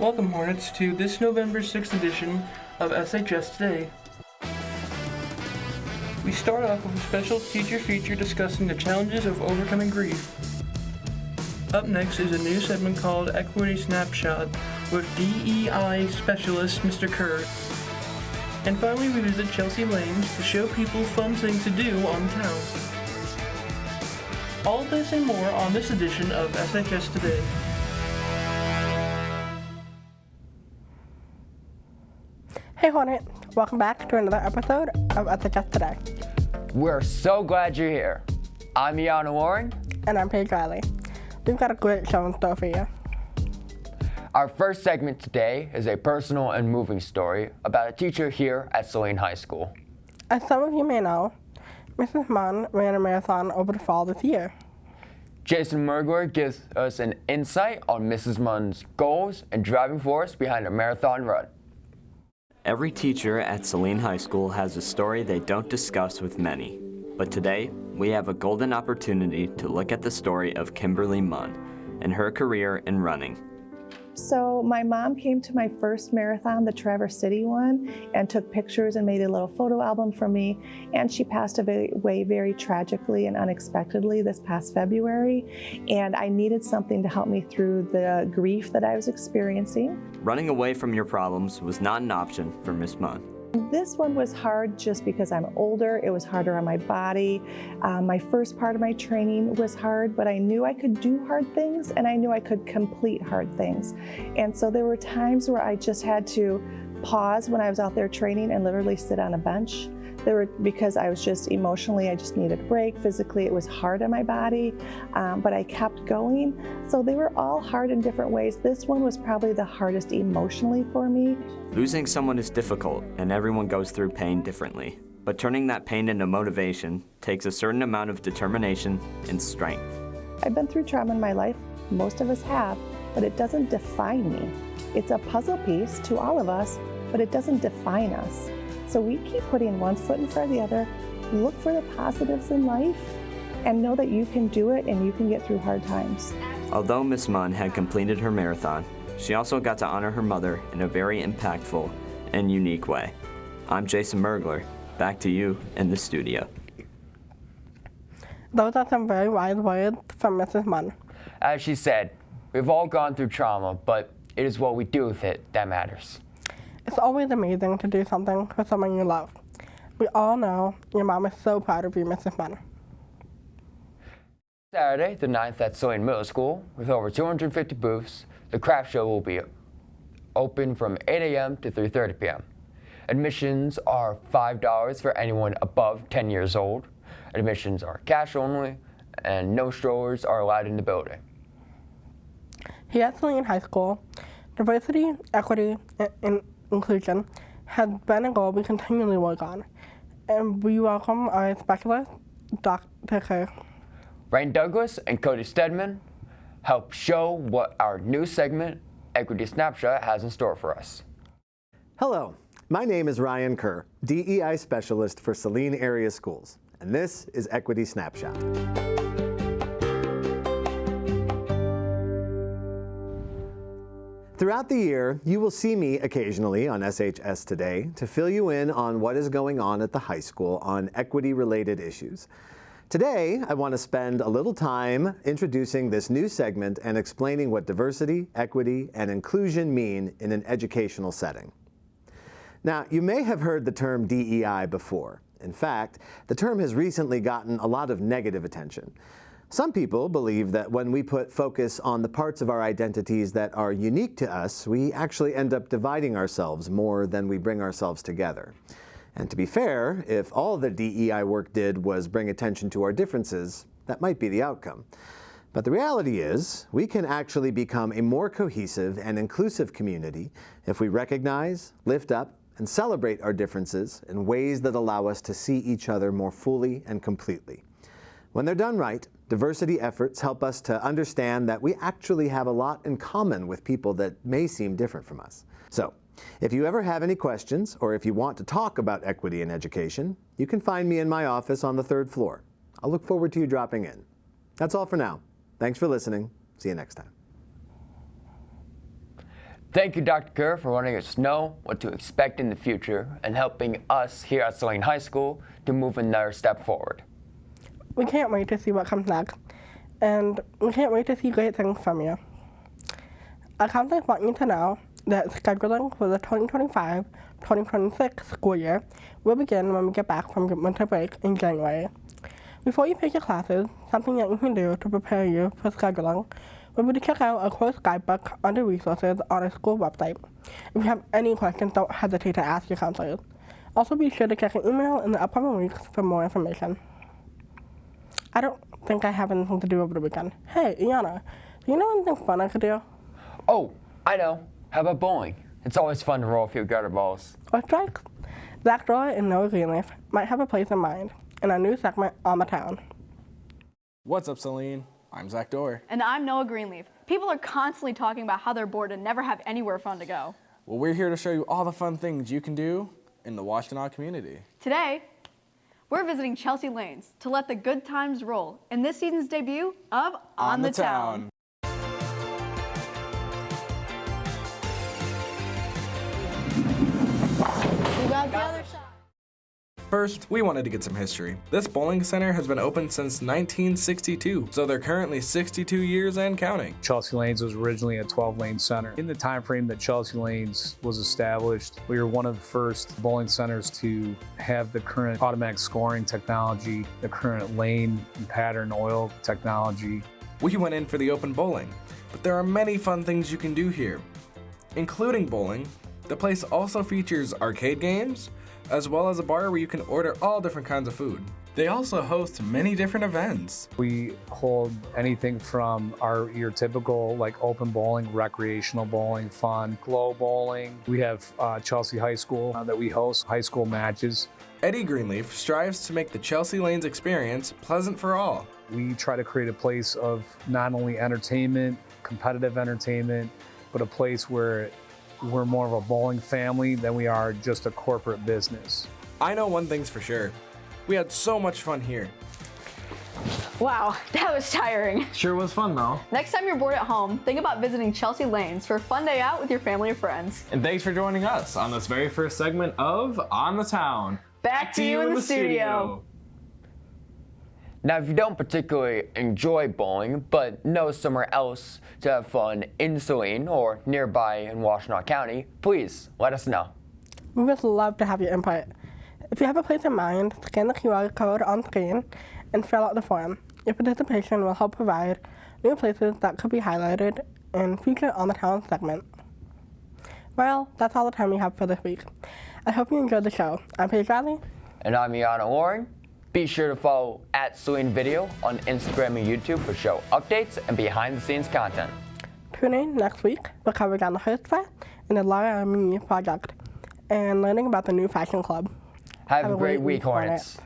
Welcome, Hornets, to this November 6th edition of SHS Today. We start off with a special teacher feature discussing the challenges of overcoming grief. Up next is a new segment called Equity Snapshot with DEI specialist Mr. Kerr. And finally, we visit Chelsea Lanes to show people fun things to do on town. All this and more on this edition of SHS Today. Hey Hornet, welcome back to another episode of SHS Today. We're so glad you're here. I'm Ianna Loring. And I'm Paige Reilly. We've got a great show in store for you. Our first segment today is a personal and moving story about a teacher here at Saline High School. As some of you may know, Mrs. Munn ran a marathon over the fall this year. Jason Mergler gives us an insight on Mrs. Munn's goals and driving force behind a marathon run. Every teacher at Saline High School has a story they don't discuss with many. But today, we have a golden opportunity to look at the story of Kimberly Munn and her career in running. So my mom came to my first marathon, the Traverse City one, and took pictures and made a little photo album for me. And she passed away very tragically and unexpectedly this past February. And I needed something to help me through the grief that I was experiencing. Running away from your problems was not an option for Miss Munn. This one was hard just because I'm older. It was harder on my body. My first part of my training was hard, but I knew I could do hard things and I knew I could complete hard things. And so there were times where I just had to pause when I was out there training and literally sit on a bench. Because I was just emotionally, I just needed a break. Physically, it was hard on my body, but I kept going. So they were all hard in different ways. This one was probably the hardest emotionally for me. Losing someone is difficult, and everyone goes through pain differently. But turning that pain into motivation takes a certain amount of determination and strength. I've been through trauma in my life. Most of us have, but it doesn't define me. It's a puzzle piece to all of us, but it doesn't define us. So we keep putting one foot in front of the other, look for the positives in life, and know that you can do it and you can get through hard times. Although Miss Munn had completed her marathon, she also got to honor her mother in a very impactful and unique way. I'm Jason Mergler. Back to you in the studio. Those are some very wise words from Mrs. Munn. As she said, we've all gone through trauma, but it is what we do with it that matters. It's always amazing to do something for someone you love. We all know your mom is so proud of you, Mrs. Munn. Saturday, the 9th at Saline Middle School, with over 250 booths, the craft show will be open from 8 a.m. to 3:30 p.m. Admissions are $5 for anyone above 10 years old. Admissions are cash only, and no strollers are allowed in the building. Here at Saline High School, diversity, equity, and inclusion has been a goal we continually work on, and we welcome our specialist, Dr. Kerr. Rain Douglas and Cody Stedman help show what our new segment, Equity Snapshot, has in store for us. Hello, my name is Ryan Kerr, DEI Specialist for Saline Area Schools, and this is Equity Snapshot. Throughout the year, you will see me occasionally on SHS Today to fill you in on what is going on at the high school on equity-related issues. Today, I want to spend a little time introducing this new segment and explaining what diversity, equity, and inclusion mean in an educational setting. Now, you may have heard the term DEI before. In fact, the term has recently gotten a lot of negative attention. Some people believe that when we put focus on the parts of our identities that are unique to us, we actually end up dividing ourselves more than we bring ourselves together. And to be fair, if all the DEI work did was bring attention to our differences, that might be the outcome. But the reality is, we can actually become a more cohesive and inclusive community if we recognize, lift up, and celebrate our differences in ways that allow us to see each other more fully and completely. When they're done right, diversity efforts help us to understand that we actually have a lot in common with people that may seem different from us. So, if you ever have any questions, or if you want to talk about equity in education, you can find me in my office on the 3rd floor. I'll look forward to you dropping in. That's all for now. Thanks for listening. See you next time. Thank you, Dr. Kerr, for letting us know what to expect in the future and helping us here at Saline High School to move another step forward. We can't wait to see what comes next, and we can't wait to see great things from you. Our counselors want you to know that scheduling for the 2025-2026 school year will begin when we get back from winter break in January. Before you pick your classes, something that you can do to prepare you for scheduling would be to check out our course guidebook under resources on our school website. If you have any questions, don't hesitate to ask your counselors. Also, be sure to check an email in the upcoming weeks for more information. I don't think I have anything to do over the weekend. Hey, Ianna, do you know anything fun I could do? Oh, I know. How about bowling? It's always fun to roll a few gutter balls. Or strikes. Zach Dorr and Noah Greenleaf might have a place in mind in our new segment on the town. What's up, Celine? I'm Zach Dorr. And I'm Noah Greenleaf. People are constantly talking about how they're bored and never have anywhere fun to go. Well, we're here to show you all the fun things you can do in the Washtenaw community. Today, we're visiting Chelsea Lanes to let the good times roll in this season's debut of On the Town. We got the other side. First, we wanted to get some history. This bowling center has been open since 1962, so they're currently 62 years and counting. Chelsea Lanes was originally a 12-lane center. In the time frame that Chelsea Lanes was established, we were one of the first bowling centers to have the current automatic scoring technology, the current lane and pattern oil technology. We went in for the open bowling, but there are many fun things you can do here. Including bowling, the place also features arcade games, as well as a bar where you can order all different kinds of food. They also host many different events. We hold anything from your typical like open bowling, recreational bowling, fun, glow bowling. We have Chelsea High School that we host high school matches. Eddie Greenleaf strives to make the Chelsea Lanes experience pleasant for all. We try to create a place of not only entertainment, competitive entertainment, but a place where we're more of a bowling family than we are just a corporate business. I know one thing's for sure. We had so much fun here. Wow, that was tiring. Sure was fun though. Next time you're bored at home, think about visiting Chelsea Lanes for a fun day out with your family or friends. And thanks for joining us on this very first segment of On the Town. Back to you in the studio. Now, if you don't particularly enjoy bowling, but know somewhere else to have fun in Saline or nearby in Washtenaw County, please let us know. We would love to have your input. If you have a place in mind, scan the QR code on screen and fill out the form. Your participation will help provide new places that could be highlighted in future On the Town segment. Well, that's all the time we have for this week. I hope you enjoyed the show. I'm Paige Reilly. And I'm Ianna Loring. Be sure to follow @Saline on Instagram and YouTube for show updates and behind-the-scenes content. Tune in next week for coverage on the Hearst Fair and the Lara Mini project and learning about the new fashion club. Have a great week, Hornets.